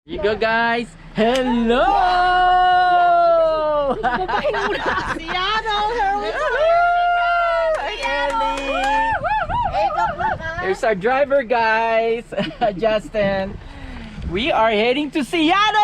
Here you go, guys. Hello! Seattle, here we go. Here's our driver, guys. Justin. We are heading to Seattle!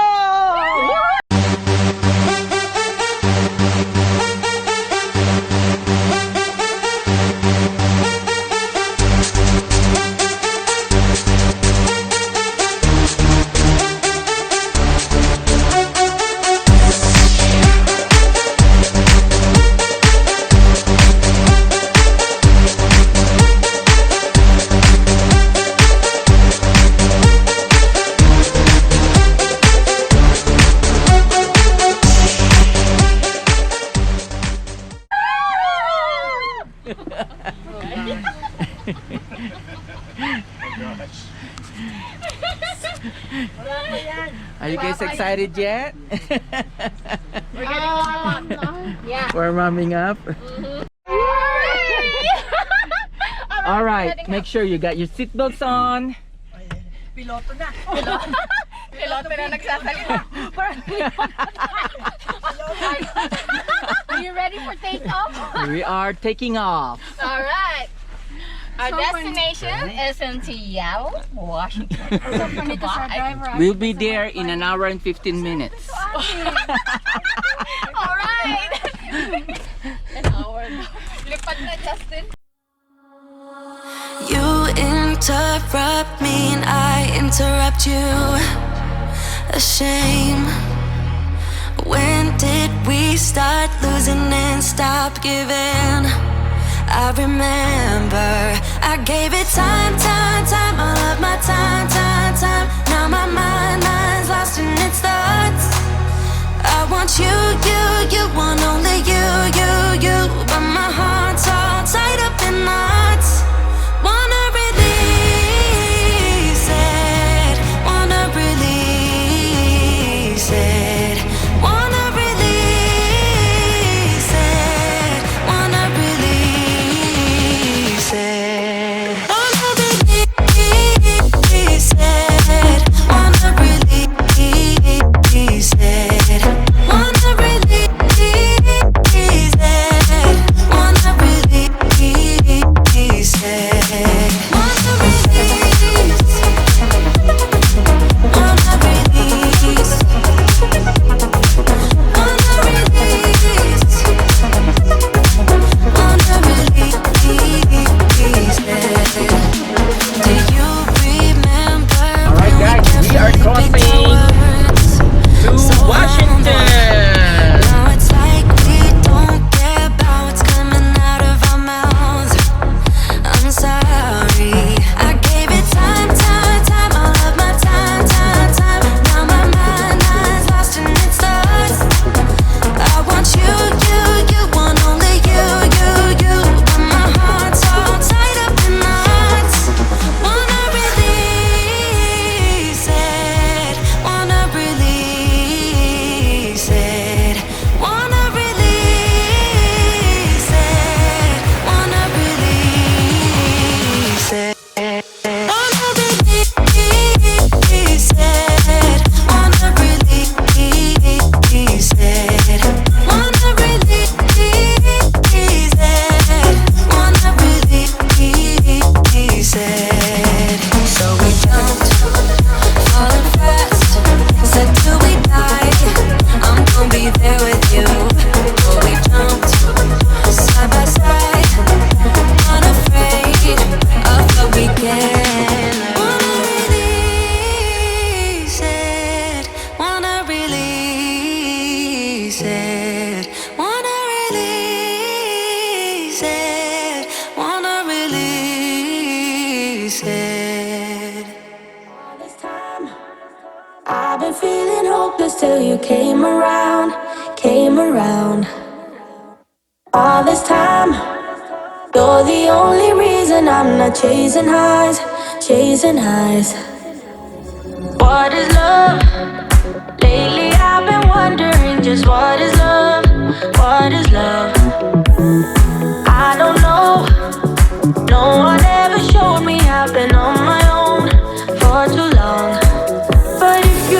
Are you guys excited yet? Yeah. We're warming up. All right, make sure you got your seatbelts on. Piloto na. Piloto na nagsasalita. Are you ready for takeoff? We are taking off. All right. Our destination is in Seattle, Washington. We'll be there in an hour and 15 minutes. All right. An hour. Lipad na, Justin. You interrupt me and I interrupt you. A shame. When did we start losing and stop giving? I remember I gave it time, all of my time. Now my mind's lost in its thoughts. I want you want only you. But my heart's all tied up in knots. Wanna release it, wanna release it. Wanna release it, wanna release it. Wanna release it, wanna release it. Wanna release it, wanna release it. Wanna release, wanna release. Wanna release, wanna release it. Do you remember Alright, guys, we are crossing to Washington. Now it's like we don't care about what's coming out of our mouths. I'm sorry, I gave it time, all of my time. Now my mind's lost in its thoughts. I want you want only you. But my heart's all tied up in knots. Wanna release it, wanna release it. Wanna release it, wanna release it. Wanna release it, wanna release it. Wanna release it, wanna release it. So we jumped, falling fast. Said till we die, I'm gonna be there with you. So we jumped, side by side, unafraid of what we can. Wanna release it, wanna release it. Wanna release it, wanna release it. All this time I've been feeling hopeless till you came around. All this time, you're the only reason I'm not chasing highs. What is love? Lately I've been wondering just what is love? I don't know. No one ever showed me I've been on my own for too long. But if you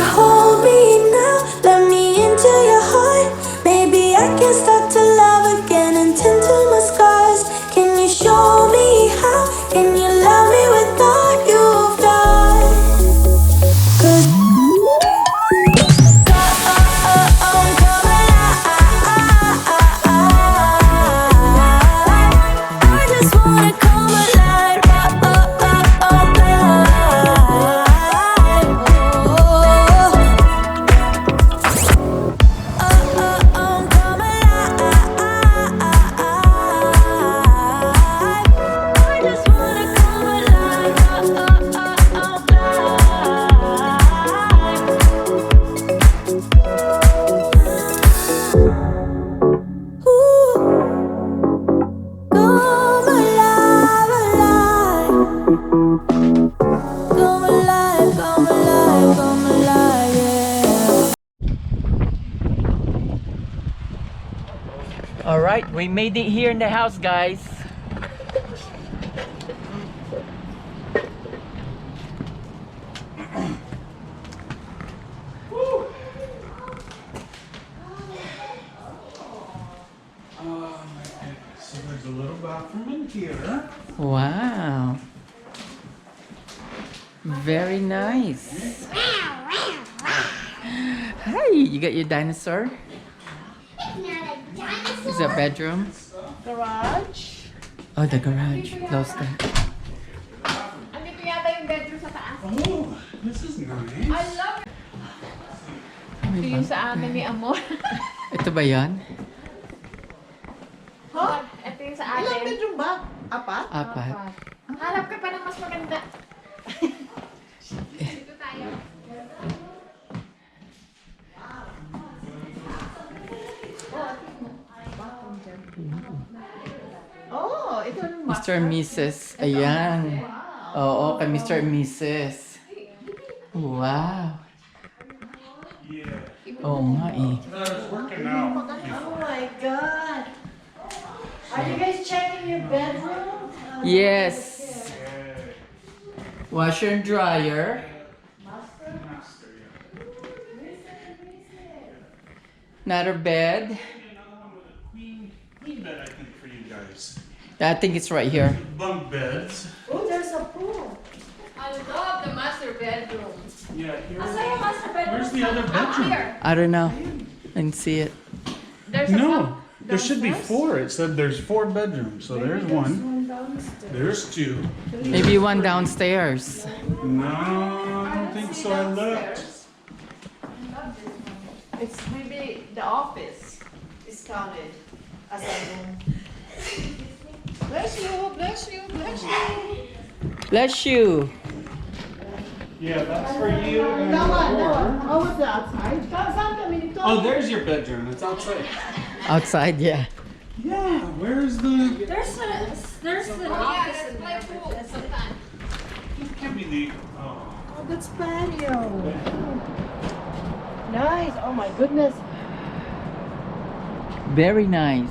right, we made it here in the house, guys. So there's a little bathroom in here. Wow. Very nice. Hi, you got your dinosaur? Is that bedroom? Garage. Oh, the garage. Close that. Andito yata yung bedroom sa taas. Oh, this is nice. I love it. Ito yung sa amin ni Amor. Ito ba yan? Huh? Ito yung sa Ilang atin. bedroom ba? Apat? Apat. Hanap ka pa ng mas maganda. Dito tayo. Oh, ito yung Mr. and Mrs. Ayan. Oo, kay Mr. and Mrs. Wow. Yeah. Oo nga eh. It's working out. Oh my God. Are you guys checking your bedroom? Yes. Washer and dryer. Another bed. Queen bed, I think, for you guys. I think it's right here. Bunk beds. Oh, there's a pool. I love the master bedroom. Yeah, here. Asa yung master bedroom? Where's the other Up bedroom? here. I don't know. I didn't see it. There's a No, there should be four. It said there's 4 bedrooms. So there's one. There's 2. Maybe one downstairs. No, I don't think so. I looked. It's maybe the office is counted as a room. Bless you, bless you, bless you. Bless you. Yeah, that's for you. And That one, that four. one. Oh, what's the outside? Saan kami nito? Oh, there's your bedroom. It's outside. Outside, yeah. Yeah, where's the? There's an Yeah, office there's in play there. pool sometimes. Give me the. Oh. Oh, that's patio. Nice. Oh my goodness. Very nice.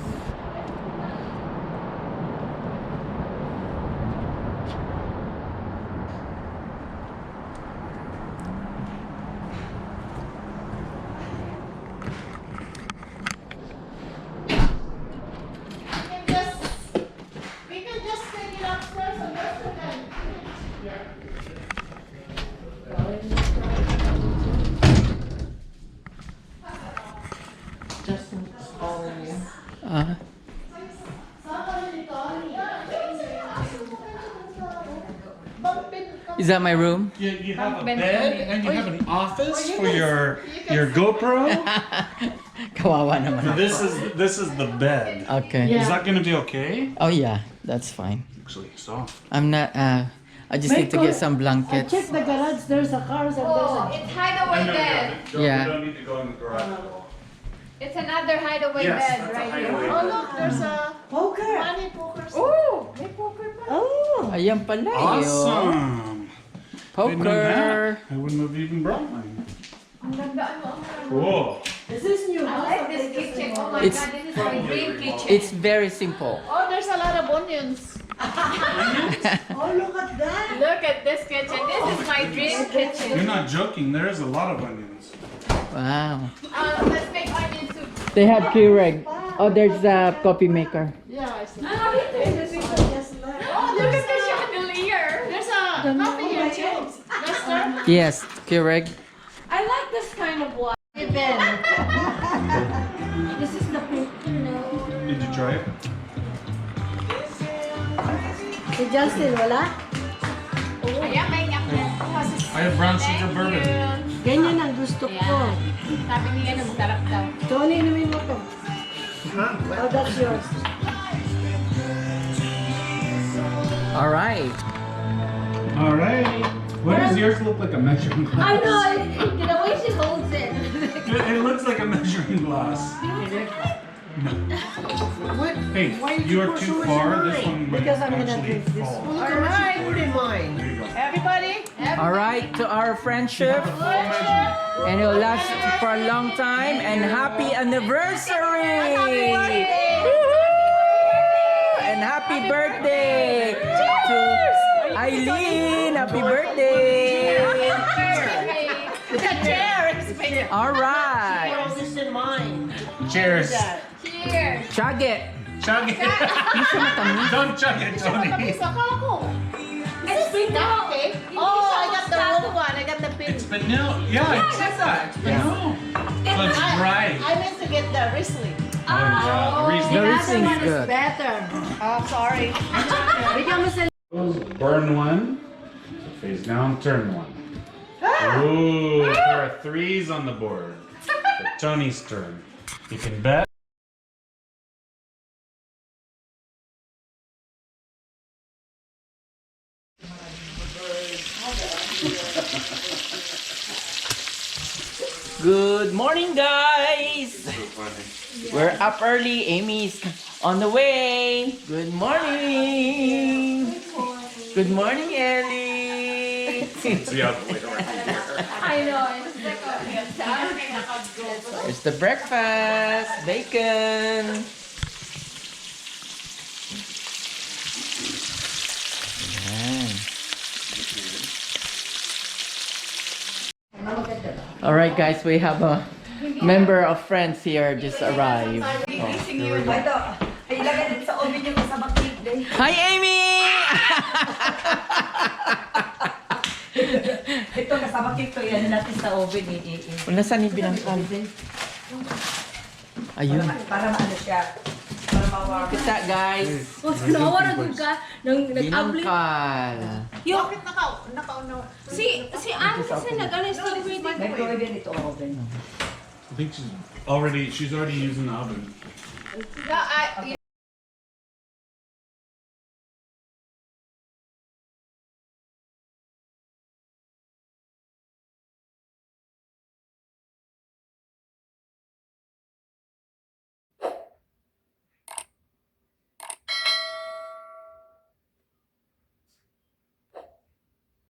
We can just take it upstairs and rest of them. Justin's calling you. Uh, is that my room? You have a bed and you have an office for your GoPro. Kawawa naman. So this is the bed. Okay. Is that gonna be okay? Oh yeah, that's fine. Actually, soft. I'm not. I just need to get some blankets. Check the garage. There's a car and Oh, there's it's hideaway bed. Yeah. We don't need to go in the garage. It's another hideaway Yes, bed that's a right hideaway. here. Oh look, there's a poker. Money poker. Oh, may poker pa. Oh. Ayan pala eh, oh. Awesome. Didn't know Poker. that. I wouldn't have even brought mine. Ang ganda ano. Cool. Is this new I house? like this kitchen. Oh my It's- god, this is my dream kitchen. It's very simple. Oh, there's a lot of onions. Oh, look at that. Look at this kitchen. This is my dream kitchen. You're not joking. There is a lot of onions. Wow. Let's make onion soup. They have Keurig. Oh, there's a coffee maker. Yeah, I see. Ah, There's people just left. Oh, look at the chandelier. There's a coffee here too. Mister. Yes, Keurig. I like this kind of wine. This is the picture now. Did you try it? Si Justin, wala? Ayan, may nyap-nyap. I have brown sugar bourbon. Ganyan ang gusto ko. Ayan. Sabi niya, masarap daw. Tony, inumin mo to. Oh, that's yours. All right. All right. What does yours look like? A measuring glass? I know, the way she holds it. It looks like a measuring glass. No. Hey, you are too far. This one might Because I'm gonna actually drink this fall. one. All right. Mine. There you go. Everybody? All right, to our friendship. And it'll last for a long time. And happy anniversary! Woohoo! Happy birthday to Eileen. Happy birthday. All right. Cheers. Cheers. Chug it. Chug it. Don't chug it, Tony. It's vanilla cake. Oh, I got the wrong one. I got the pink. It's vanilla. Yeah, it says that. It's vanilla. So it's dry. I meant to get the Riesling. Oh, yeah. The Riesling. Riesling's good. Oh, sorry. Burn one. Face down, turn one. Ooh, there are threes on the board. For Tony's turn. You can bet. Good morning, guys. We're up early. Amy's on the way. Good morning. Good morning, Ellie. I know. It's like There's the breakfast. Bacon. Ayan. All right, guys, we have a member of friends here just arrived. Hi, Amy! Ito kasama kito yan natin sa oven Nasaan yung binangkal? Ayun. para maano siya. Para mawawala. Look at that, guys. nawara dun ka. Nag-abli. Binangkal. Bakit nakauna? Si Anne kasi nag-ano yung strawberry. Microwave yan ito oven. I think she's already using the oven. Yeah,